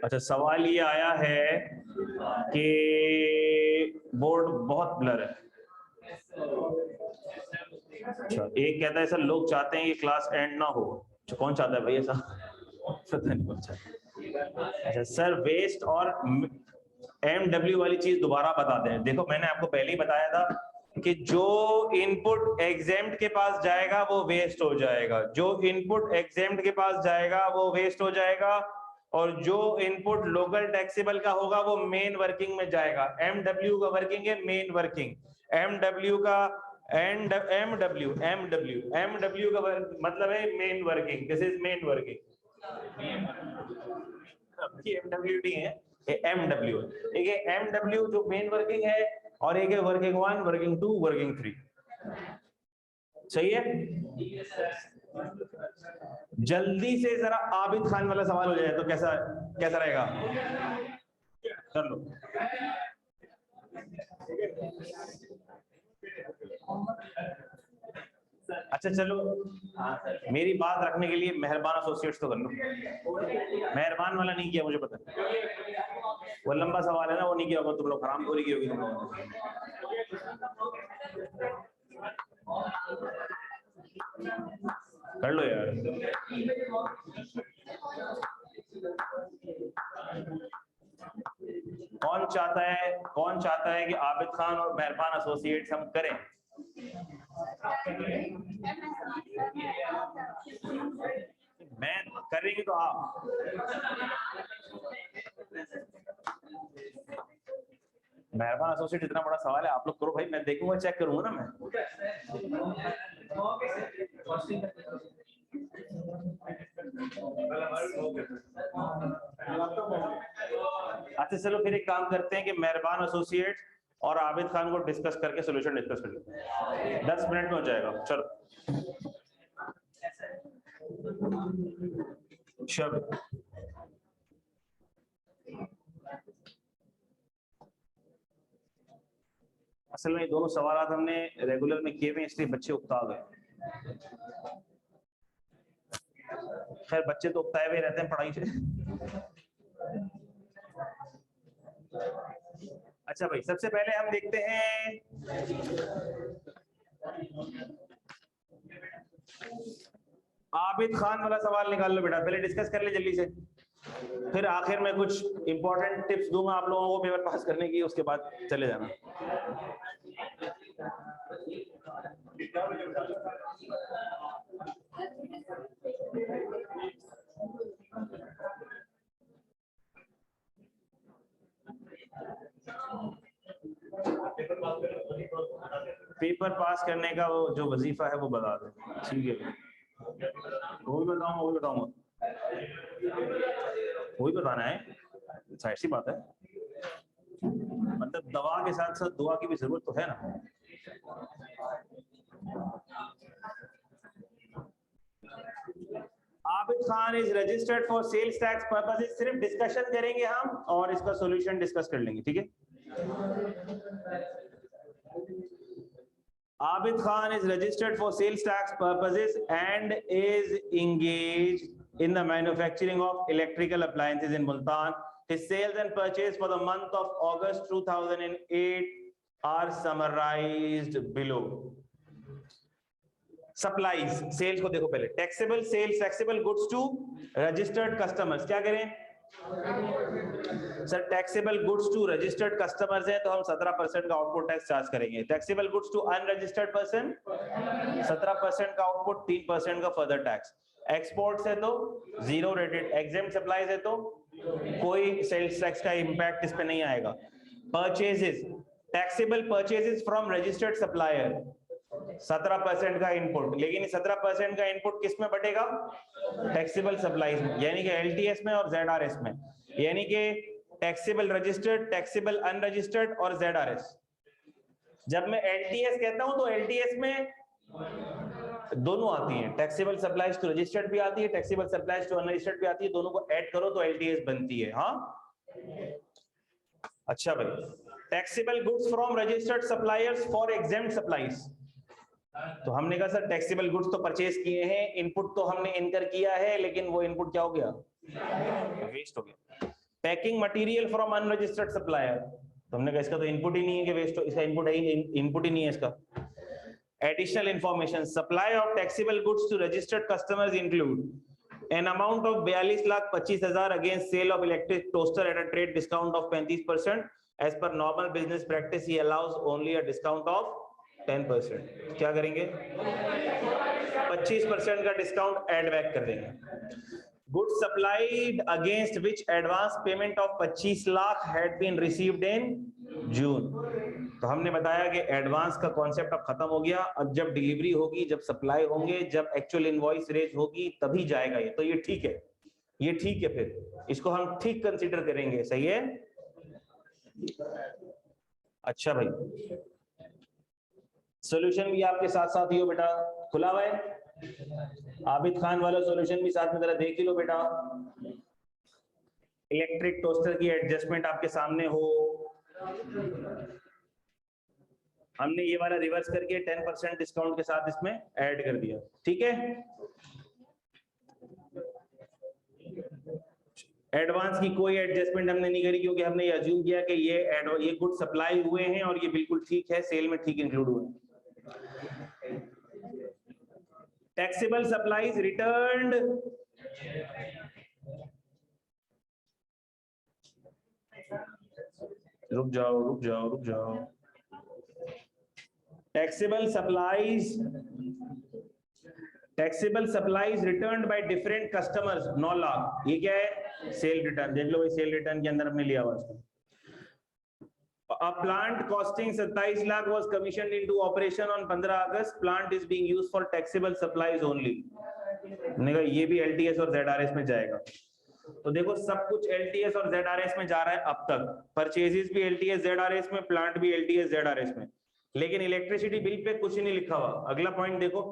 अच्छा, सवाल ये आया है कि बोर्ड बहुत ब्लर है। अच्छा, एक कहता है सर लोग चाहते हैं कि क्लास एंड ना हो। अच्छा, कौन चाहता है भाई ऐसा? पता नहीं कौन चाहता है। अच्छा सर, वेस्ट और MW वाली चीज दोबारा बताते हैं। देखो मैंने आपको पहले ही बताया था कि जो इनपुट एग्जेम्प्ट के पास जाएगा वो वेस्ट हो जाएगा, जो इनपुट एग्जेम्प्ट के पास जाएगा वो वेस्ट हो जाएगा, और जो इनपुट लोकल टैक्सेबल का होगा वो मेन वर्किंग में जाएगा। MW का वर्किंग है मेन वर्किंग, MW का MW का मतलब है main working. This is main working. MWD है, MW। एक है MW जो मेन वर्किंग है, और एक है वर्किंग 1, वर्किंग 2, वर्किंग 3। सही है? जल्दी से जरा आबिद खान वाला सवाल हो जाए तो कैसा कैसा रहेगा? कर लो। अच्छा चलो, मेरी बात रखने के लिए मेहरबान एसोसिएट्स तो कर लो। मेहरबान वाला नहीं किया मुझे पता, वो लंबा सवाल है ना, वो नहीं किया होगा तुम लोग, हरामखोरी की होगी तुम लोगों ने। कर लो यार। कौन चाहता है कि आबिद खान और मेहरबान एसोसिएट्स हम करें? मैं करेंगे तो आप। मेहरबान एसोसिएट इतना बड़ा सवाल है, आप लोग करो भाई, मैं देखूंगा, चेक करूंगा ना मैं। अच्छा चलो, फिर एक काम करते हैं कि मेहरबान एसोसिएट और आबिद खान को डिस्कस करके सोल्यूशन डिस्कस कर लेते हैं। 10 मिनट में हो जाएगा। चलो शब। असल में दोनों सवाल हमने रेगुलर में किए हुए, इसलिए बच्चे उकता गए। खैर बच्चे तो उकताए हुए रहते हैं पढ़ाई से। अच्छा भाई, सबसे पहले हम देखते हैं आबिद खान वाला सवाल निकाल लो बेटा, पहले डिस्कस कर ले जल्दी से, फिर आखिर में कुछ इंपॉर्टेंट टिप्स दूंगा आप लोगों को पेपर पास करने की, उसके बाद चले जाना। पेपर पास करने का वो जो वजीफा है वो बता दो, ठीक है? वो भी बताऊंगा, वही बताना है, ऐसी बात है। मतलब दवा के साथ साथ दुआ की भी जरूरत तो है ना। Abid Khan is registered for sales tax purposes. सिर्फ डिस्कशन करेंगे हम और इसका सॉल्यूशन डिस्कस कर लेंगे, ठीक है? Abid Khan is registered for sales tax purposes and is engaged in the manufacturing of electrical appliances in Multan. His sales and purchase for the month of August 2008 are summarized below. Supplies, sales को देखो पहले, taxable sales, taxable goods to registered customers. क्या करें sir? Taxable goods to registered customers है तो हम 17% का output tax charge करेंगे। Taxable goods to unregistered person 17% का आउटपुट, 3% का फर्दर टैक्स। एक्सपोर्ट्स है तो 0 रेटेड, एग्जेम्प्ट सप्लाईज है तो कोई सेल्स टैक्स का इंपैक्ट इस पे नहीं आएगा। Purchases, taxable purchases from registered supplier 17% का इनपुट, लेकिन 17% का इनपुट किस में बटेगा? टैक्सेबल सप्लाईज में, यानी कि LTS में और ZRS में, यानी कि टैक्सेबल रजिस्टर्ड, टैक्सेबल अनरजिस्टर्ड और ZRS। जब मैं LTS कहता हूं तो LTS में दोनों आती हैं, टैक्सेबल सप्लाईज टू रजिस्टर्ड भी आती है, टैक्सेबल सप्लाईज टू अनरजिस्टर्ड भी आती है, दोनों को ऐड करो तो LTS बनती है। हाँ अच्छा भाई, taxable goods from registered suppliers for exempt supplies, तो हमने कहा सर टैक्सेबल गुड्स तो परचेज किए हैं, इनपुट तो हमने इनकर किया है, लेकिन वो इनपुट क्या हो गया, वेस्ट हो गया। Packing material from unregistered supplier, तो हमने कहा इसका तो इनपुट ही नहीं है कि वेस्ट हो, इसका इनपुट है ही, इनपुट ही नहीं है इसका। Additional information, supply of taxable goods to registered customers include an amount of 42,25,000 against sale of electric toaster at a trade discount of 35%. As per normal business practice, he allows only a discount of 10%. क्या करेंगे, 25% का discount add back कर देंगे। Goods supplied against which advance payment of 25 lakh had been received in June. तो हमने बताया कि advance का कॉन्सेप्ट अब खत्म हो गया, अब जब डिलीवरी होगी, जब सप्लाई होंगे, जब एक्चुअल इनवॉइस रेज होगी तभी जाएगा ये, तो ये ठीक है, ये ठीक है, फिर इसको हम ठीक कंसीडर करेंगे, सही है। अच्छा भाई, सॉल्यूशन भी आपके साथ साथ ही हो बेटा, खुला हुआ है, आबिद खान वाला सॉल्यूशन भी साथ में जरा देख ही लो बेटा। इलेक्ट्रिक टोस्टर की एडजस्टमेंट आपके सामने हो, हमने ये वाला रिवर्स करके 10% डिस्काउंट के साथ इसमें ऐड कर दिया, ठीक है। एडवांस की कोई एडजस्टमेंट हमने नहीं करी, क्योंकि हमने ये अज्यूम किया कि ये गुड सप्लाई हुए हैं और ये बिल्कुल ठीक है, सेल में ठीक इंक्लूड हुए हैं। टैक्सेबल सप्लाईज रिटर्न्ड, रुक जाओ। Taxable supplies returned by different customers 9 lakh, ये क्या है, सेल रिटर्न, देख लो भाई, सेल रिटर्न के अंदर हमने लिया हुआ इसको। A plant costing 27 lakh was commissioned into operation on 15 August. Plant is being used for taxable supplies only. ये भी LTS और ZRS में जाएगा। तो देखो सब कुछ LTS और ZRS में जा रहा है अब तक, परचेजेस भी LTS ZRS में, प्लांट भी LTS ZRS में, लेकिन इलेक्ट्रिसिटी बिल पे कुछ नहीं लिखा हुआ। अगला पॉइंट देखो,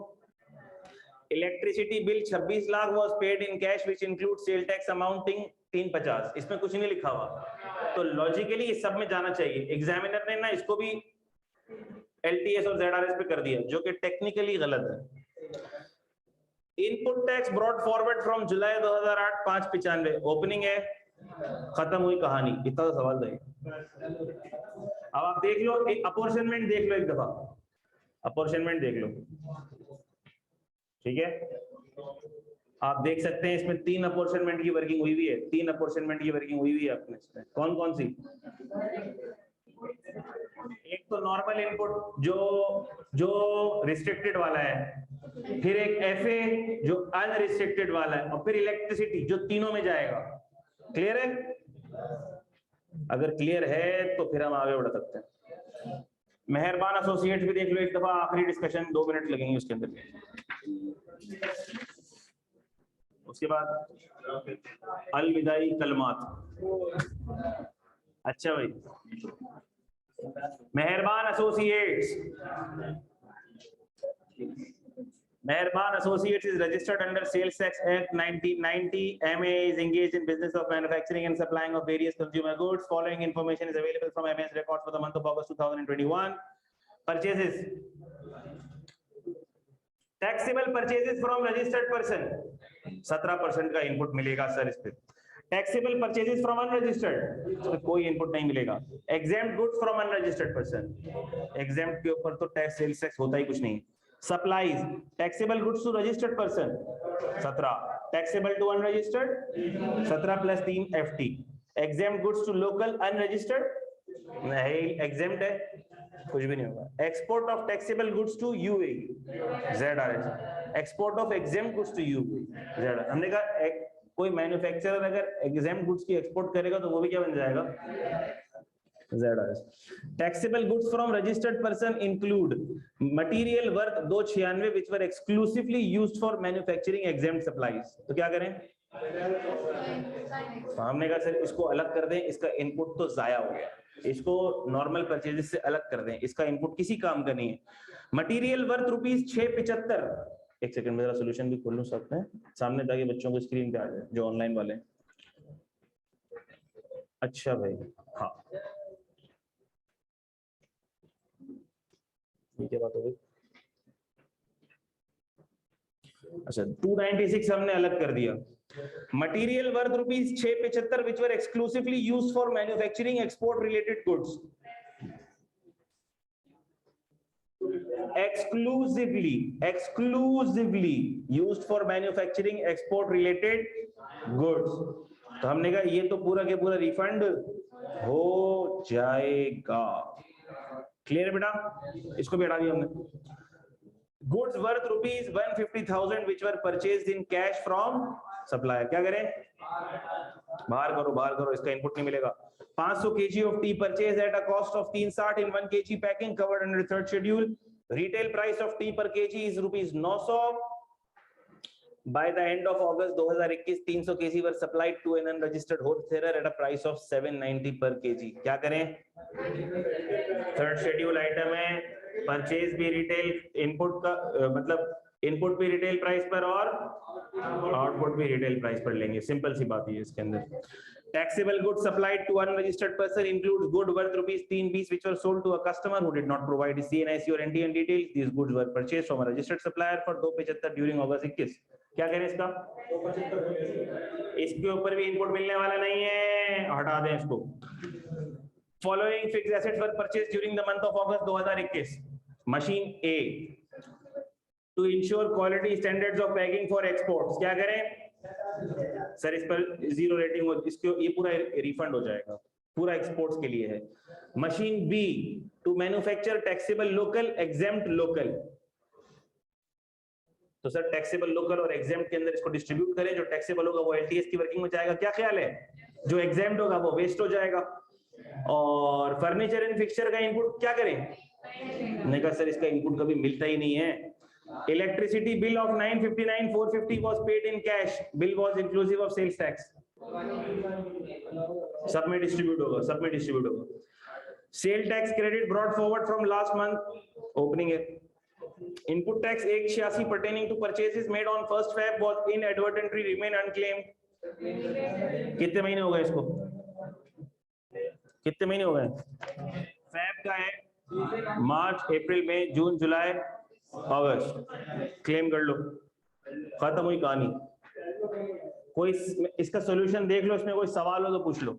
electricity bill 26 lakh was paid in cash which includes sale tax amounting 350, इसमें कुछ नहीं लिखा हुआ, तो लॉजिकली इस सब में जाना चाहिए। एग्जामिनर ने ना इसको भी LTS और ZRS पे कर दिया, जो कि टेक्निकली गलत है। Input tax brought forward from July 2008 595, opening है, खत्म हुई कहानी, इतना तो सवाल था। अब आप देख लो, एक अपॉर्शनमेंट देख लो, एक दफा अपॉर्शनमेंट देख लो, ठीक है। आप देख सकते हैं इसमें 3 अपॉर्शनमेंट की वर्किंग हुई हुई है, 3 अपॉर्शनमेंट की वर्किंग हुई हुई है अपने इसमें। कौन कौन सी, एक तो नॉर्मल इनपुट जो रिस्ट्रिक्टेड वाला है, फिर एक FA जो अनरिस्ट्रिक्टेड वाला है, और फिर इलेक्ट्रिसिटी जो तीनों में जाएगा। क्लियर है? अगर क्लियर है तो फिर हम आगे बढ़ सकते हैं। मेहरबान एसोसिएट्स भी देख लो एक दफा, आखिरी डिस्कशन 2 मिनट लगेंगे उसके अंदर। उसके बाद अलविदाई कलमात। अच्छा भाई, मेहरबान associates is registered under Sales Tax Act 1990. MA is engaged in business of manufacturing and supplying of various consumer goods. Following information is available from MA's records for the month of August 2021. Purchases. Taxable purchases from registered person. 17% का input मिलेगा sir इस पे। Taxable purchases from unregistered, इसमें कोई input नहीं मिलेगा। Exempt goods from unregistered person, exempt के ऊपर तो टैक्स सेल्स टैक्स होता ही कुछ नहीं। Supplies, taxable goods to registered person 17, taxable to unregistered 17 plus 3 FT, exempt goods to local unregistered नहीं, exempt है, कुछ भी नहीं होगा। Export of taxable goods to UAE ZRS, export of exempt goods to UAE ZRS। हमने कहा कोई manufacturer अगर exempt goods की एक्सपोर्ट करेगा तो वो भी क्या बन जाएगा, ZRS। Taxable goods from registered person include material worth 296 which were exclusively used for manufacturing exempt supplies। तो क्या करें, हमने कहा सर इसको अलग कर दें, इसका इनपुट तो जाया हो गया, इसको नॉर्मल परचेजेस से अलग कर दें, इसका इनपुट किसी काम का नहीं है। मटेरियल वर्थ ₹675, एक सेकंड मेरा सॉल्यूशन भी खोल लूं सकते हैं सामने ताकि बच्चों को स्क्रीन पे आ जाए जो ऑनलाइन वाले। अच्छा भाई, हाँ ये क्या बात हो गई, अच्छा 296 हमने अलग कर दिया। Material worth ₹675 which were exclusively used for manufacturing export related goods. exclusively used for manufacturing export related goods. तो हमने कहा ये तो पूरा के पूरा रिफंड हो जाएगा। क्लियर है बेटा? इसको भी हटा दिया हमने। Goods worth ₹150,000 which were purchased in cash from supplier. क्या करें? बाहर करो, इसका इनपुट नहीं मिलेगा। 500 kg of tea purchased at a cost of 360 in 1 kg packing covered under the third schedule. Retail price of tea per kg is ₹900. By the end of August 2021, 300 kg were supplied to an unregistered wholesaler at a price of 790 per kg. क्या करें? Third schedule item है, purchase भी retail input का मतलब input भी retail price पर और output भी रिटेल प्राइस पर लेंगे। सिंपल सी बात है इसके अंदर। Taxable goods supplied to unregistered person includes good worth ₹3 which were sold to a customer who did not provide CNIC or NTN details. These goods were purchased from a registered supplier for 275 during August 21। क्या करें इसका? इसके ऊपर भी input मिलने वाला नहीं है, हटा दें इसको। Following fixed assets were purchased during the month of August 2021. Machine A to ensure quality standards of packing for exports. क्या करें? सर इस पर 0 रेटिंग हो, इसको ये पूरा रिफंड हो जाएगा, पूरा एक्सपोर्ट्स के लिए है। Machine be to manufacture taxable local exempt local. तो सर टैक्सेबल लोकल और एग्जेम्प्ट के अंदर इसको डिस्ट्रीब्यूट करें। जो टैक्सेबल होगा वो एलटीएस की वर्किंग में जाएगा। क्या ख्याल है? जो एग्जेम्प्ट होगा वो वेस्ट हो जाएगा। और फर्नीचर एंड फिक्सचर का इनपुट क्या करें? नहीं कहा सर इसका इनपुट कभी मिलता ही नहीं है। Electricity bill of 959,450 was paid in cash. Bill was inclusive of sales tax. सब में डिस्ट्रीब्यूट होगा। Sale tax credit brought forward from last month. Opening है। Input tax 186 pertaining to purchases made on 1st Feb was inadvertently remain unclaimed. कितने महीने हो गए इसको? कितने महीने हो गए? Feb का है, मार्च, अप्रैल, मई, जून, जुलाई, अगस्त। क्लेम कर लो, खत्म हुई कहानी। कोई इसका सॉल्यूशन देख लो, इसमें कोई सवाल हो तो पूछ लो।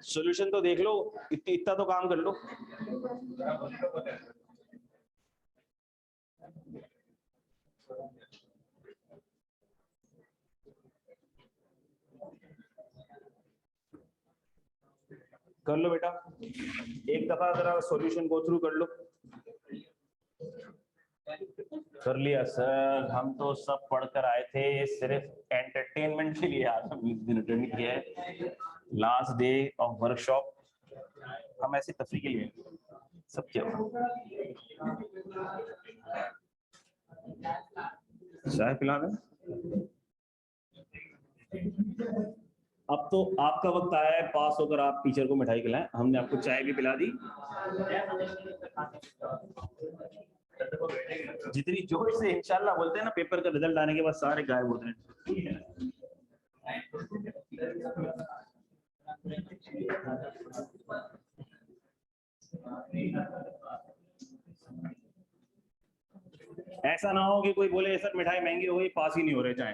सॉल्यूशन तो देख लो, इतना तो काम कर लो। कर लो बेटा, एक दफा जरा सॉल्यूशन गो थ्रू कर लो। कर लिया सर, हम तो सब पढ़कर आए थे, सिर्फ एंटरटेनमेंट के लिए आज हम दिन अटेंड किया है। लास्ट डे ऑफ वर्कशॉप, हम ऐसे तफरी के लिए सब क्या। चाय पिला दें? अब तो आपका वक्त आया है पास होकर आप टीचर को मिठाई खिलाएं। हमने आपको चाय भी पिला दी। जितनी जोश से इंशाल्लाह बोलते हैं ना, पेपर का रिजल्ट आने के बाद सारे गायब होते हैं। ऐसा ना हो कि कोई बोले सर मिठाई महंगी हो गई, पास ही नहीं हो रहे चाहे।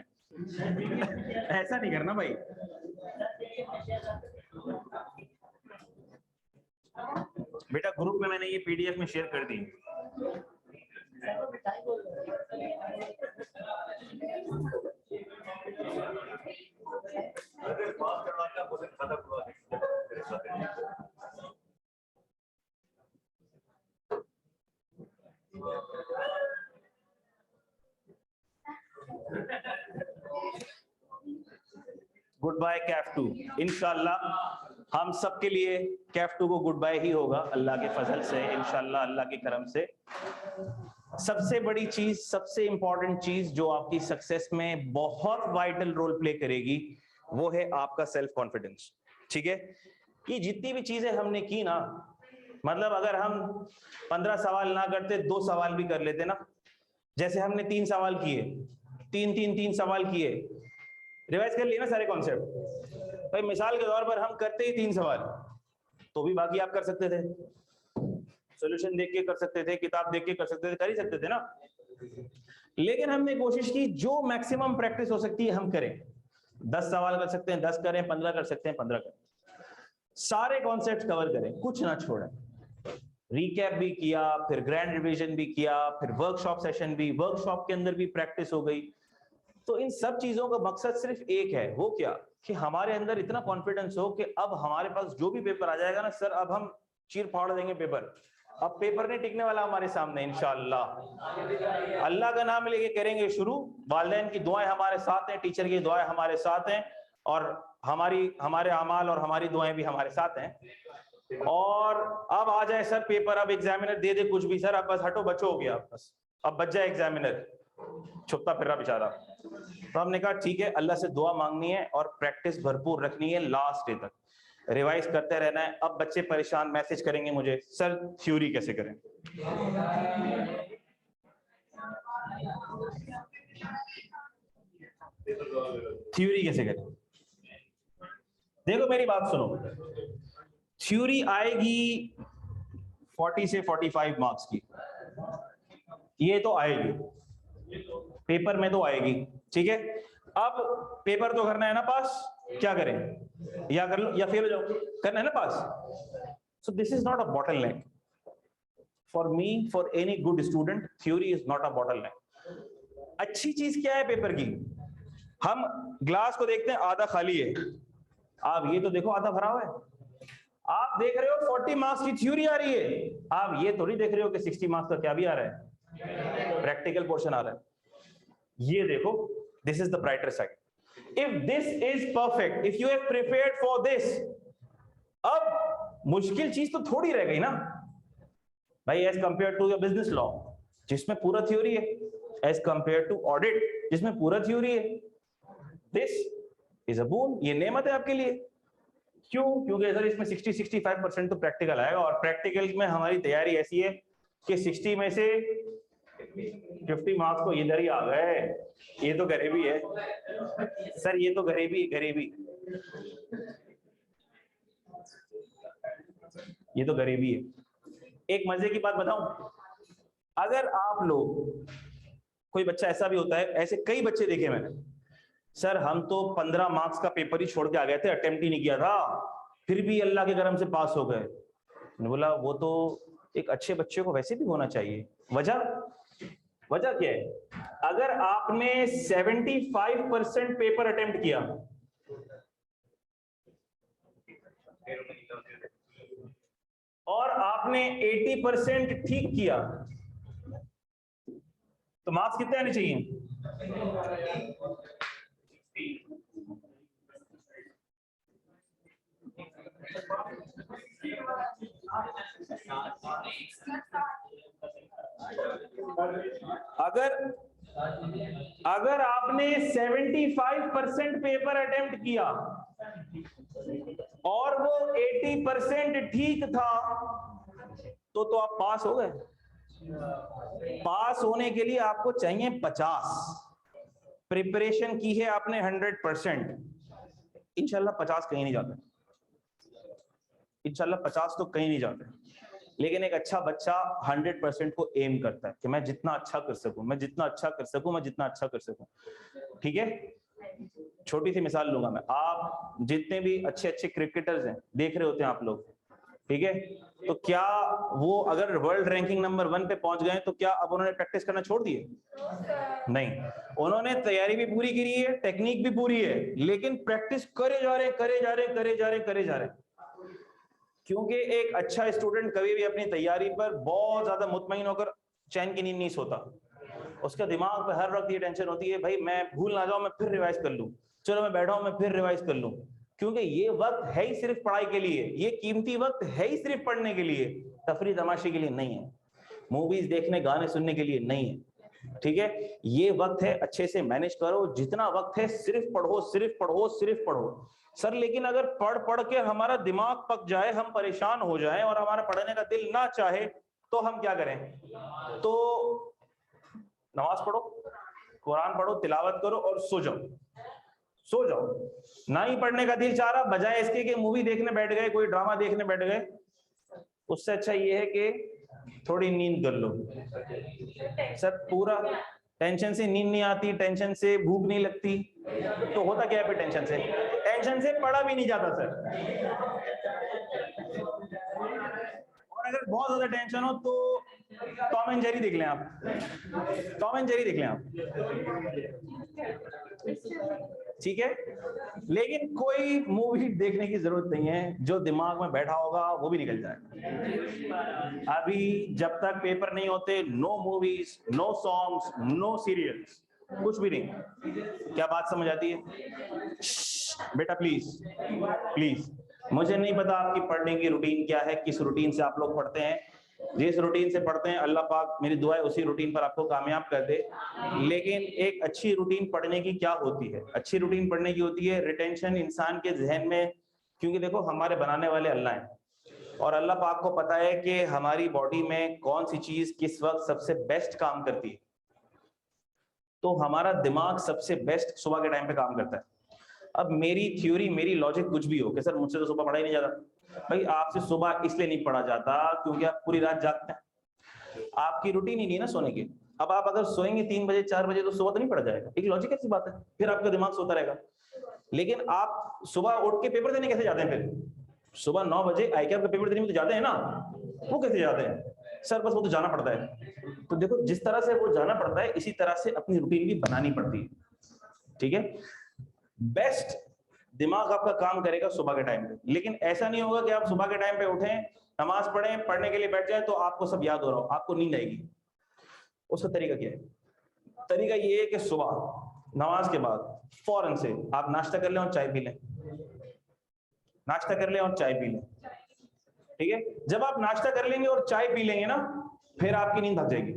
ऐसा नहीं करना भाई। बेटा ग्रुप में मैंने ये पीडीएफ में शेयर कर दी। Good bye Kaif 2। इंशाल्लाह हम सबके लिए कैफ 2 को गुड बाय ही होगा, अल्लाह के फजल से, इंशाल्लाह अल्लाह के करम से। सबसे बड़ी चीज, सबसे इंपॉर्टेंट चीज जो आपकी सक्सेस में बहुत वाइटल रोल प्ले करेगी वो है आपका सेल्फ कॉन्फिडेंस। ठीक है, ये जितनी भी चीजें हमने की ना, मतलब अगर हम 15 सवाल ना करते, 2 सवाल भी कर लेते ना, जैसे हमने 3 सवाल किए, 3 सवाल किए, रिवाइज कर लिए ना सारे कॉन्सेप्ट। भाई मिसाल के तौर पर हम करते ही 3 सवाल, तो भी बाकी आप कर सकते थे, सॉल्यूशन देख के कर सकते थे, किताब देख के कर सकते थे, कर ही सकते थे ना। लेकिन हमने कोशिश की जो मैक्सिमम प्रैक्टिस हो सकती है हम करें। 10 सवाल कर सकते हैं 10 करें, 15 कर सकते हैं 15 करें, सारे कॉन्सेप्ट कवर करें, कुछ ना छोड़ें। रिकैप भी किया, फिर ग्रैंड रिवीजन भी किया, फिर वर्कशॉप सेशन भी, वर्कशॉप के अंदर भी प्रैक्टिस हो गई। तो इन सब चीजों का मकसद सिर्फ एक है, वो क्या कि हमारे अंदर इतना कॉन्फिडेंस हो कि अब हमारे पास जो भी पेपर आ जाएगा ना सर, अब हम चीर फाड़ देंगे पेपर। अब पेपर नहीं टिकने वाला हमारे सामने इंशाअल्लाह। अल्लाह का नाम लेके करेंगे शुरू, वालिदैन की दुआएं हमारे साथ हैं, टीचर की दुआएं हमारे साथ हैं, और हमारे अमाल और हमारी दुआएं भी हमारे साथ हैं। और अब आ जाए सर पेपर, अब एग्जामिनर दे दे कुछ भी सर, अब बस हटो बचो हो गया, बस अब बच जाए एग्जामिनर, छुपता फिर रहा बेचारा। तो हमने कहा ठीक है, अल्लाह से दुआ मांगनी है और प्रैक्टिस भरपूर रखनी है, लास्ट डे तक रिवाइज करते रहना है। अब बच्चे परेशान मैसेज करेंगे मुझे, सर थ्योरी कैसे करें? थ्योरी कैसे करें? देखो मेरी बात सुनो, थ्योरी आएगी 40 से 45 मार्क्स की, ये तो आएगी, पेपर में तो आएगी, ठीक है। अब पेपर तो करना है ना पास, क्या करें? या कर लो या फेल हो जाओ, करना है ना pass. So this is not a bottleneck for me, for any good student. Theory is not a bottleneck. अच्छी चीज क्या है पेपर की? हम ग्लास को देखते हैं आधा खाली है, आप ये तो देखो आधा भरा हुआ है। आप देख रहे हो 40 मार्क्स की थ्योरी आ रही है, आप ये थोड़ी देख रहे हो कि 60 मार्क्स का क्या भी आ रहा है, प्रैक्टिकल पोर्शन आ रहा है। ये देखो, this is the brighter side. If this is perfect, if you have prepared for this, अब मुश्किल चीज तो थोड़ी रह गई ना भाई, as compare to your business law जिसमें पूरा थ्योरी है, एज कंपेयर टू ऑडिट जिसमें पूरा थ्योरी है, दिस इज अ बून, ये नेमत है आपके लिए। क्यों? क्योंकि सर इसमें 60-65% तो प्रैक्टिकल आएगा, और प्रैक्टिकल में हमारी तैयारी ऐसी है कि 60 में से 50 मार्क्स तो इधर ही आ गए। ये तो गरीबी है सर, ये तो गरीबी ये तो गरीबी है। एक मजे की बात बताऊं, अगर आप लोग, कोई बच्चा ऐसा भी होता है, ऐसे कई बच्चे देखे मैंने, सर हम तो 15 मार्क्स का पेपर ही छोड़ के आ गए थे, अटेम्प्ट ही नहीं किया था, फिर भी अल्लाह के करम से पास हो गए। मैंने बोला वो तो एक अच्छे बच्चे को वैसे भी होना चाहिए। वजह क्या है? अगर आपने 75% पेपर अटेम्प्ट किया और आपने 80% ठीक किया, तो मार्क्स कितने आने चाहिए? अगर आपने 75% पेपर अटेम्प्ट किया और वो 80% ठीक था, तो आप पास हो गए। पास होने के लिए आपको चाहिए 50। प्रिपरेशन की है आपने 100%, इंशाल्लाह 50 कहीं नहीं जाते, इंशाल्लाह 50 तो कहीं नहीं जाते। लेकिन एक अच्छा बच्चा 100% को एम करता है कि मैं जितना अच्छा कर सकूं, मैं जितना अच्छा कर सकूं, मैं जितना अच्छा कर सकूं, ठीक है। छोटी सी मिसाल लूंगा मैं, आप जितने भी अच्छे अच्छे क्रिकेटर्स हैं देख रहे होते हैं आप लोग, ठीक है, तो क्या वो अगर वर्ल्ड रैंकिंग नंबर 1 पे पहुंच गए तो क्या अब उन्होंने प्रैक्टिस करना छोड़ दिए? नहीं, उन्होंने तैयारी भी पूरी करी है, टेक्निक भी पूरी है, लेकिन प्रैक्टिस करे जा रहे। क्योंकि एक अच्छा स्टूडेंट कभी भी अपनी तैयारी पर बहुत ज्यादा मुतमईन होकर चैन की नींद नहीं सोता। उसका दिमाग पे हर वक्त ये टेंशन होती है, भाई मैं भूल ना जाऊं, मैं फिर रिवाइज कर लूं, चलो मैं बैठा हूं मैं फिर रिवाइज कर लूं। क्योंकि ये वक्त है ही सिर्फ पढ़ाई के लिए, ये कीमती वक्त है ही सिर्फ पढ़ने के लिए, तफरी तमाशे के लिए नहीं है, मूवीज देखने गाने सुनने के लिए नहीं है, ठीक है। ये वक्त है, अच्छे से मैनेज करो, जितना वक्त है सिर्फ पढ़ो। सर लेकिन अगर पढ़ के हमारा दिमाग पक जाए, हम परेशान हो जाएं और हमारा पढ़ने का दिल ना चाहे, तो हम क्या करें? तो नमाज पढ़ो, कुरान पढ़ो, तिलावत करो और सो जाओ। ना ही पढ़ने का दिल चाह रहा, बजाय इसके कि मूवी देखने बैठ गए, कोई ड्रामा देखने बैठ गए, उससे अच्छा ये है कि थोड़ी नींद कर लो। सर पूरा टेंशन से नींद नहीं आती, टेंशन से भूख नहीं लगती, तो होता क्या है फिर टेंशन से? टेंशन से पढ़ा भी नहीं जाता सर। और अगर बहुत ज्यादा टेंशन हो तो टॉम एंड जेरी देख लें आप, टॉम एंड जेरी देख लें आप, ठीक है। लेकिन कोई मूवी देखने की जरूरत नहीं है, जो दिमाग में बैठा होगा वो भी निकल जाएगा। अभी जब तक पेपर नहीं होते, no movies, no songs, no serials, कुछ भी नहीं। क्या बात समझ आती है? बेटा प्लीज प्लीज, मुझे नहीं पता आपकी पढ़ने की रूटीन क्या है, किस रूटीन से आप लोग पढ़ते हैं। जिस रूटीन से पढ़ते हैं अल्लाह पाक, मेरी दुआ है उसी रूटीन पर आपको कामयाब कर दे। लेकिन एक अच्छी रूटीन पढ़ने की क्या होती है? अच्छी रूटीन पढ़ने की होती है रिटेंशन इंसान के जहन में, क्योंकि देखो हमारे बनाने वाले अल्लाह हैं और अल्लाह पाक को पता है कि हमारी बॉडी में कौन सी चीज किस वक्त सबसे बेस्ट काम करती है। तो हमारा दिमाग सबसे बेस्ट सुबह के टाइम पे काम करता है। अब मेरी थ्योरी, मेरी लॉजिक कुछ भी हो कि सर मुझसे तो सुबह पढ़ा ही नहीं जाता, भाई आपसे सुबह इसलिए नहीं पढ़ा जाता क्योंकि आप पूरी रात जागते हैं, आपकी रूटीन ही नहीं है ना सोने की। अब आप अगर सोएंगे 3 बजे 4 बजे तो सुबह तो नहीं पढ़ा जाएगा, एक लॉजिकल सी बात है, फिर आपका दिमाग सोता रहेगा। लेकिन आप सुबह उठ के पेपर देने कैसे जाते हैं? फिर सुबह 9 बजे आई कैप का पेपर देने में तो जाते हैं ना, वो कैसे जाते हैं? सर बस वो तो जाना पड़ता है। तो देखो जिस तरह से वो जाना पड़ता है, इसी तरह से अपनी रूटीन भी बनानी पड़ती है, ठीक है। बेस्ट दिमाग आपका काम करेगा सुबह के टाइम पे, लेकिन ऐसा नहीं होगा कि आप सुबह के टाइम पे उठें, नमाज पढ़ें, पढ़ने के लिए बैठ जाए तो आपको सब याद हो रहा हो, आपको नींद आएगी। उसका तरीका क्या है? तरीका ये है कि सुबह नमाज के बाद फौरन से आप नाश्ता कर लें और चाय पी लें, नाश्ता कर लें और चाय पी लें, ठीक है। जब आप नाश्ता कर लेंगे और चाय पी लेंगे ना, फिर आपकी नींद भाग जाएगी,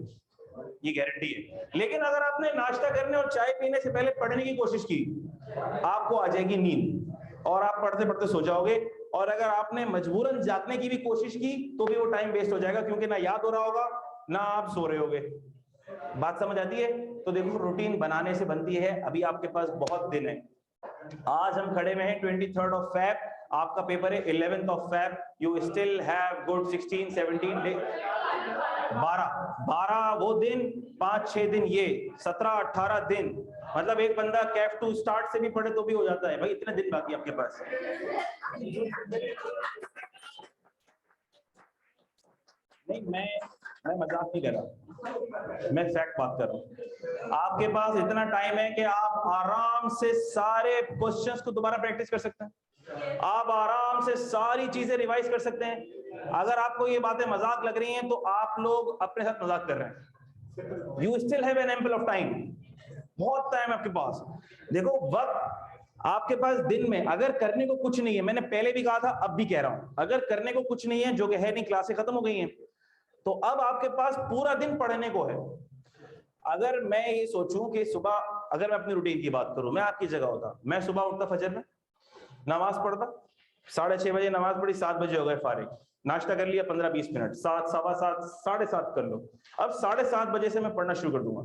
ये गारंटी है। लेकिन अगर आपने नाश्ता करने और चाय पीने से पहले पढ़ने की कोशिश की, आपको आ जाएगी नींद और आप पढ़ते पढ़ते सो जाओगे। और अगर आपने मजबूरन जागने की भी कोशिश की तो भी वो टाइम वेस्ट हो जाएगा, क्योंकि ना याद हो रहा होगा ना आप सो रहे होगे। बात समझ आती है? तो देखो रूटीन बनाने से बनती है। अभी आपके पास बहुत दिन है, आज हम खड़े में हैं 23rd ऑफ फेब, आपका पेपर है 11th of Feb, you still have good 16-17 day, 12 वो दिन, 5-6 दिन ये, 17-18 दिन, मतलब एक बंदा कैफ टू स्टार्ट से भी पढ़े तो भी हो जाता है भाई। इतने दिन बाकी आपके पास। नहीं, मैं मजाक नहीं कर रहा, मैं फैक्ट बात कर रहा हूँ। आपके पास इतना टाइम है कि आप आराम से सारे क्वेश्चंस को दोबारा प्रैक्टिस कर सकते हैं, आप आराम से सारी चीजें रिवाइज कर सकते हैं। अगर आपको ये बातें मजाक लग रही हैं तो आप लोग अपने साथ मजाक कर रहे हैं। You still have an ample of time, बहुत टाइम आपके पास। देखो वक्त आपके पास दिन में अगर करने को कुछ नहीं है, मैंने पहले भी कहा था अब भी कह रहा हूं, अगर करने को कुछ नहीं है, जो कि है नहीं, क्लासें खत्म हो गई हैं, तो अब आपके पास पूरा दिन पढ़ने को है। अगर मैं ये सोचूं कि सुबह, अगर मैं अपनी रूटीन की बात करूं, मैं आपकी जगह होता, मैं सुबह उठता, फजर में नमाज पढ़ता, 6:30 बजे नमाज पढ़ी, 7 बजे हो गए फारिग, नाश्ता कर लिया 15-20 मिनट, 7, 7:15, 7:30 कर लो। अब 7:30 बजे से मैं पढ़ना शुरू कर दूंगा,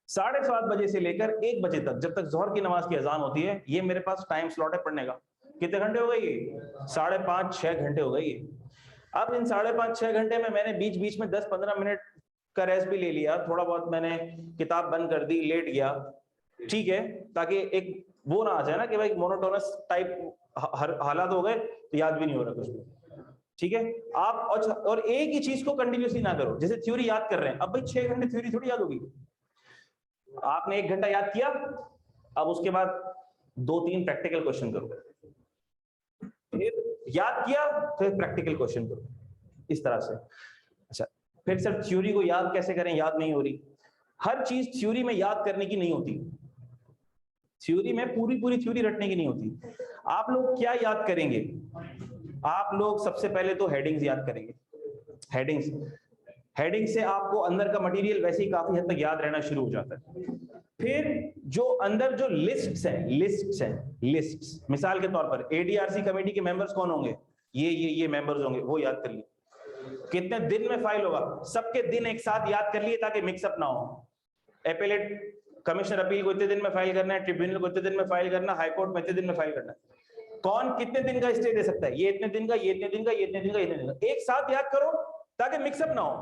7:30 बजे से लेकर 1 बजे तक, जब तक जोहर की नमाज की अजान होती है, ये मेरे पास टाइम स्लॉट है पढ़ने का। कितने घंटे हो गए ये? 5.5-6 घंटे हो गए ये। अब इन 5.5-6 घंटे में मैंने बीच बीच में 10-15 मिनट का रेस्ट भी ले लिया, थोड़ा बहुत मैंने किताब बंद कर दी, लेट गया, ठीक है, ताकि एक वो ना आ जाए ना कि भाई मोनोटोनस टाइप हालात हो गए तो याद भी नहीं हो रहा कुछ भी, ठीक है। आप और एक ही चीज को कंटिन्यूसली ना करो, जैसे थ्योरी याद कर रहे हैं, अब भाई 6 घंटे थ्योरी थोड़ी याद होगी। आपने 1 घंटा याद किया, अब उसके बाद 2-3 प्रैक्टिकल क्वेश्चन करो, फिर याद किया, फिर प्रैक्टिकल क्वेश्चन करो, इस तरह से। अच्छा, फिर सर थ्योरी को याद कैसे करें, याद नहीं हो रही। हर चीज थ्योरी में याद करने की नहीं होती, थ्योरी में पूरी थ्योरी रटने की नहीं होती। आप लोग क्या याद करेंगे? आप लोग सबसे पहले तो हेडिंग्स याद करेंगे, हेडिंग से आपको अंदर का मटेरियल वैसे ही काफी हद तक याद रहना शुरू हो जाता है। फिर जो अंदर जो लिस्ट्स हैं, मिसाल के तौर पर एडीआरसी कमेटी के मेंबर्स कौन होंगे, ये मेंबर्स होंगे, वो याद कर लिए। कितने दिन में फाइल होगा, सबके दिन एक साथ याद कर लिए ताकि मिक्सअप ना हो। एपेलेट कमिश्नर अपील को इतने दिन में फाइल करना है, ट्रिब्यूनल को इतने दिन में फाइल करना, हाईकोर्ट में इतने दिन में फाइल करना है। कौन कितने दिन का स्टे दे सकता है, ये इतने दिन का, ये इतने दिन का, ये इतने दिन का, ये इतने दिन का, एक साथ याद करो। ताकि मिक्सअप ना हो।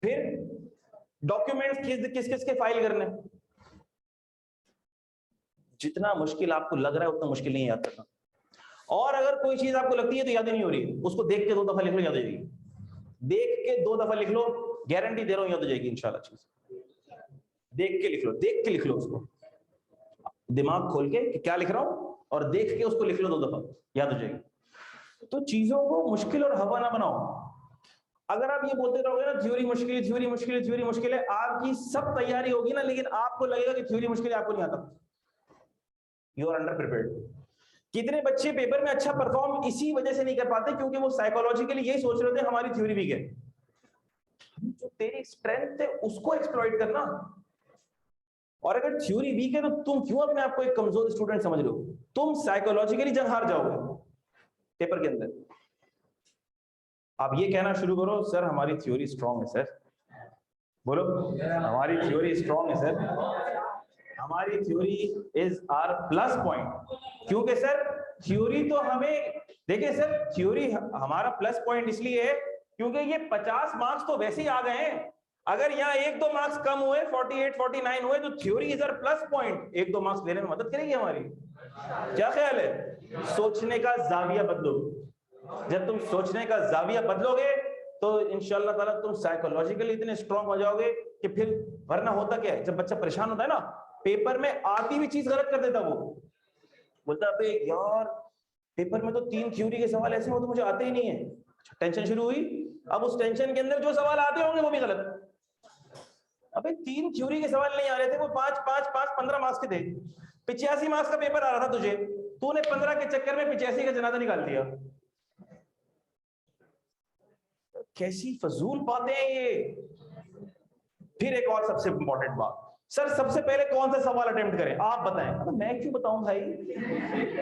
फिर डॉक्यूमेंट्स किस किस के फाइल करने, जितना मुश्किल आपको लग रहा है उतना मुश्किल नहीं याद करना। और अगर कोई चीज आपको लगती है तो याद ही नहीं हो रही, उसको देख के 2 दफा लिख लो, याद हो जाएगी। देख के 2 दफा लिख लो, गारंटी दे रहा हूं याद हो जाएगी इंशाल्लाह। चीज देख के लिख लो, देख के लिख लो उसको, दिमाग खोल के कि क्या लिख रहा हूं, और देख के उसको लिख लो 2 दफा, याद हो जाएगी। तो चीजों को मुश्किल और हवा ना बनाओ। अगर आप ये बोलते रहोगे ना थ्योरी मुश्किल है, थ्योरी मुश्किल है, थ्योरी मुश्किल है, आपकी सब तैयारी होगी ना, लेकिन आपको लगेगा कि थ्योरी मुश्किल है, आपको नहीं आता। You are under prepared. कितने बच्चे पेपर में अच्छा परफॉर्म इसी वजह से नहीं कर पाते क्योंकि वो साइकोलॉजिकली यही सोच रहे थे हमारी थ्योरी वीक है। जो तेरी स्ट्रेंथ है उसको एक्सप्लॉइट करना। और अगर थ्योरी वीक है तो तुम क्यों अपने आप को एक कमजोर स्टूडेंट समझ रहे हो? तुम साइकोलॉजिकली जंग हार जाओगे पेपर के अंदर। आप ये कहना शुरू करो, सर हमारी थ्योरी स्ट्रांग है सर। बोलो, हमारी थ्योरी स्ट्रांग है सर, हमारी theory is our plus point. क्योंकि सर थ्योरी तो हमें, देखिए सर थ्योरी हमारा प्लस पॉइंट इसलिए है क्योंकि ये 50 मार्क्स तो वैसे ही आ गए हैं। अगर यहाँ 1-2 मार्क्स कम हुए, 48 49 हुए, तो theory is our plus point, 1-2 marks लेने में मदद करेगी हमारी। क्या ख्याल है? सोचने का जाविया बदलो। जब तुम सोचने का जाविया बदलोगे तो इंशाल्लाह ताला तुम साइकोलॉजिकली इतने स्ट्रांग हो जाओगे कि फिर, वरना होता क्या है, जब बच्चा परेशान होता है ना, पेपर में आती हुई चीज गलत कर देता, वो बोलता है यार पेपर में तो 3 थ्योरी के सवाल ऐसे हो तो मुझे आते ही नहीं है। टेंशन शुरू हुई, अब उस टेंशन के अंदर जो सवाल आते होंगे वो भी गलत। अबे 3 थ्योरी के सवाल नहीं आ रहे थे, वो 5 15 मार्क्स के थे। 85 मार्क्स का पेपर आ रहा था तुझे, तूने 15 के चक्कर में 85 का जनाजा निकाल दिया। कैसी फजूल बातें हैं ये। फिर एक और सबसे इंपॉर्टेंट बात, सर सबसे पहले कौन सा सवाल अटेम्प्ट करें, आप बताएं। तो मैं क्यों बताऊं भाई,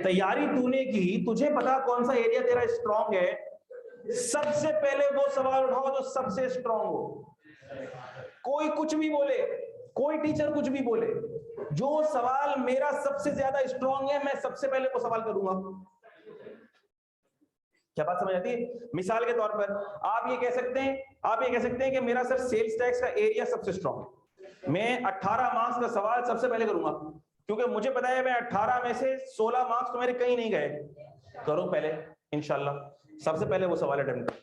तैयारी तूने की, तुझे पता कौन सा एरिया तेरा स्ट्रांग है, सबसे पहले वो सवाल उठाओ जो सबसे स्ट्रांग हो। कोई कुछ भी बोले, कोई टीचर कुछ भी बोले, जो सवाल मेरा सबसे ज्यादा स्ट्रांग है मैं सबसे पहले वो सवाल करूंगा। क्या बात समझ आती है? मिसाल के तौर पर आप ये कह सकते हैं कि मेरा सर सेल्स टैक्स का एरिया सबसे स्ट्रांग है, मैं 18 मार्क्स का सवाल सबसे पहले करूंगा क्योंकि मुझे पता है मैं 18 में से 16 मार्क्स तो मेरे कहीं नहीं गए। करो पहले इंशाल्लाह, सबसे पहले वो सवाल अटेम्प्ट करो।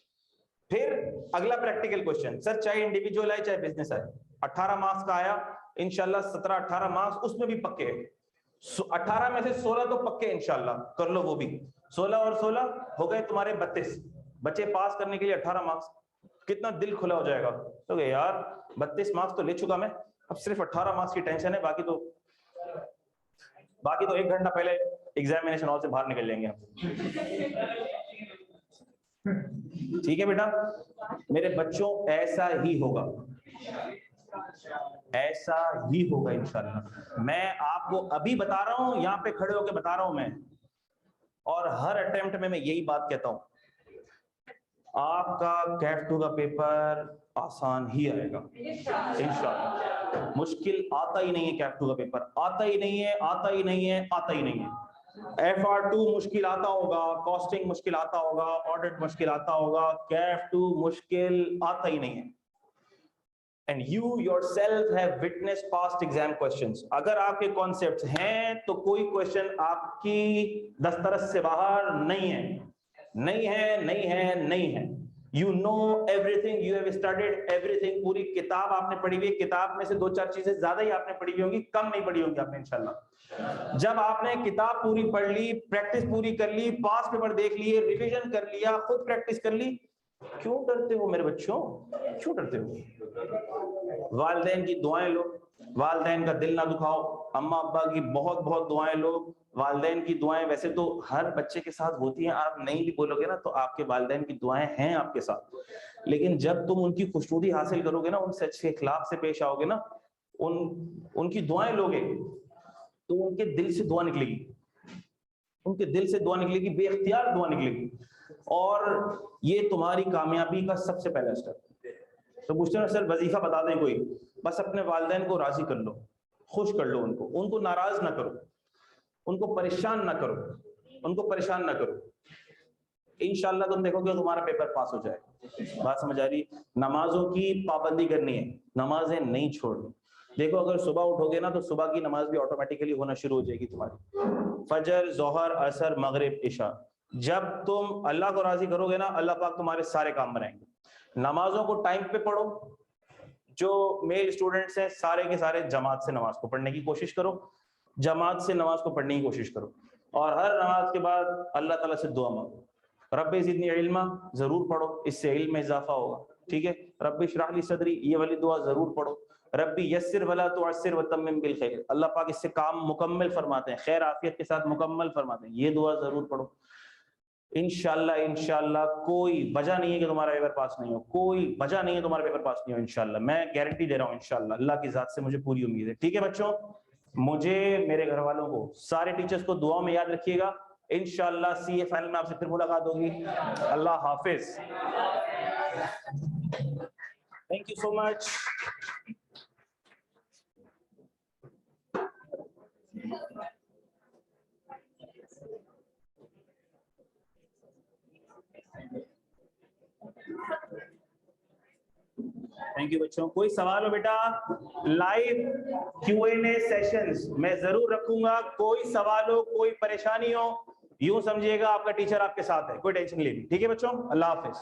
फिर अगला प्रैक्टिकल क्वेश्चन, सर चाहे इंडिविजुअल आए चाहे बिजनेस आए, 18 मार्क्स का आया, इंशाल्लाह 17-18 मार्क्स उसमें भी पक्के हैं। 18 में से 16 तो पक्के इंशाल्लाह, कर लो वो भी। 16 और 16 हो गए तुम्हारे 32 बच्चे पास करने के लिए 18 मार्क्स। कितना दिल खुला हो जाएगा तो यार 32 मार्क्स तो ले चुका मैं, अब सिर्फ 18 मार्क्स की टेंशन है, बाकी तो 1 घंटा पहले एग्जामिनेशन हॉल से बाहर निकल जाएंगे हम। ठीक है बेटा, मेरे बच्चों ऐसा ही होगा, ऐसा ही होगा इंशाल्लाह। मैं आपको अभी बता रहा हूं, यहां पे खड़े होकर बता रहा हूं मैं, और हर अटेम्प्ट में मैं यही बात कहता हूं, आपका कैट 2 का पेपर आसान ही आएगा इंशाल्लाह। मुश्किल आता ही नहीं है, कैट 2 का पेपर आता ही नहीं है, आता ही नहीं है, आता ही नहीं है। FR2 मुश्किल आता होगा, कॉस्टिंग मुश्किल आता होगा, ऑडिट मुश्किल आता होगा, कैट 2 मुश्किल आता ही नहीं है। And you yourself have witnessed past exam questions. अगर आपके कॉन्सेप्ट्स हैं तो कोई क्वेश्चन आपकी दस्तरस से बाहर नहीं है, नहीं है, नहीं है, नहीं है। You know everything, you have studied everything. पूरी किताब आपने पढ़ी हुई है, किताब में से 2-4 चीजें ज्यादा ही आपने पढ़ी हुई होंगी, कम नहीं पढ़ी होंगी आपने इंशाल्लाह। जब आपने किताब पूरी पढ़ ली, प्रैक्टिस पूरी कर ली, पास पेपर देख लिए, रिवीजन कर लिया, खुद प्रैक्टिस कर ली, क्यों डरते हो मेरे बच्चों, क्यों डरते हो? वालिदैन की दुआएं लो, वालिदैन का दिल ना दुखाओ, अम्मा अब्बा की बहुत बहुत दुआएं लो। वालिदैन की दुआएं वैसे तो हर बच्चे के साथ होती हैं, आप नहीं भी बोलोगे ना तो आपके वालिदैन की दुआएं हैं आपके साथ, लेकिन जब तुम उनकी खुशनुदी हासिल करोगे ना, उनसे अच्छे इखलाक से पेश आओगे ना, उनकी दुआएं लोगे तो उनके दिल से दुआ निकलेगी, उनके दिल से दुआ निकलेगी, बेख्तियार दुआ निकलेगी, और ये तुम्हारी कामयाबी का सबसे पहला स्टेप। तो पूछते हैं सर वजीफा बता दें कोई, बस अपने वालिदैन को राजी कर लो, खुश कर लो, उनको नाराज ना करो, उनको परेशान ना करो, उनको परेशान ना करो। इंशाल्लाह तुम देखोगे तुम्हारा पेपर पास हो जाएगा। बात समझ आ रही? नमाजों की पाबंदी करनी है, नमाजें नहीं छोड़नी। देखो अगर सुबह उठोगे ना तो सुबह की नमाज भी ऑटोमेटिकली होना शुरू हो जाएगी तुम्हारी, फजर, जोहर, असर, मगरिब, इशा। जब तुम अल्लाह को राजी करोगे ना, अल्लाह पाक तुम्हारे सारे काम बनाएंगे। नमाजों को टाइम पे पढ़ो। जो मेल स्टूडेंट्स हैं सारे के सारे जमात से नमाज को पढ़ने की कोशिश करो, जमात से नमाज को पढ़ने की कोशिश करो। और हर नमाज के बाद अल्लाह ताला से दुआ मांगो, रब्बे ज़िदनी इल्मा जरूर पढ़ो, इससे इल्म में इजाफा होगा। ठीक है, रब्बी इश्रह ली सदरी, ये वाली दुआ जरूर पढ़ो। रब्बी यस्सिर वला तुअस्सिर वतम्मिम बिल खैर, अल्लाह पाक इससे काम मुकम्मल फरमाते हैं, खैर आफियत के साथ मुकम्मल फरमाते हैं, ये दुआ जरूर पढ़ो। इंशाल्लाह इंशाल्लाह कोई वजह नहीं है कि तुम्हारा पेपर पास नहीं हो, कोई वजह नहीं है तुम्हारा पेपर पास नहीं हो। इंशाल्लाह मैं गारंटी दे रहा हूँ, इंशाल्लाह अल्लाह की जात से मुझे पूरी उम्मीद है। ठीक है बच्चों, मुझे, मेरे घर वालों को, सारे टीचर्स को दुआ में याद रखिएगा। इंशाल्लाह सीए फाइनल में आपसे फिर मुलाकात होगी। अल्लाह हाफिज, thank you so much. Thank you बच्चों। कोई सवाल हो बेटा? लाइव Q&A सेशंस मैं जरूर रखूंगा। कोई सवाल हो, कोई परेशानी हो, यूं समझिएगा आपका टीचर आपके साथ है, कोई टेंशन नहीं लेनी। ठीक है बच्चों, अल्लाह हाफिज।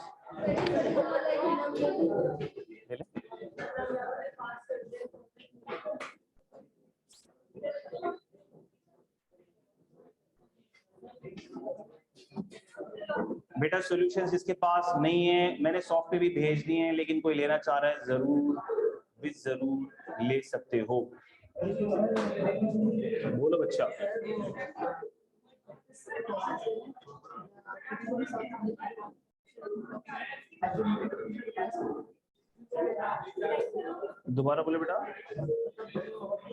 बेटा सॉल्यूशंस जिसके पास नहीं है, मैंने सॉफ्टवेयर भी भेज दिए हैं, लेकिन कोई लेना चाह रहा है जरूर ले सकते हो। बोलो बच्चा। दोबारा बोले बेटा।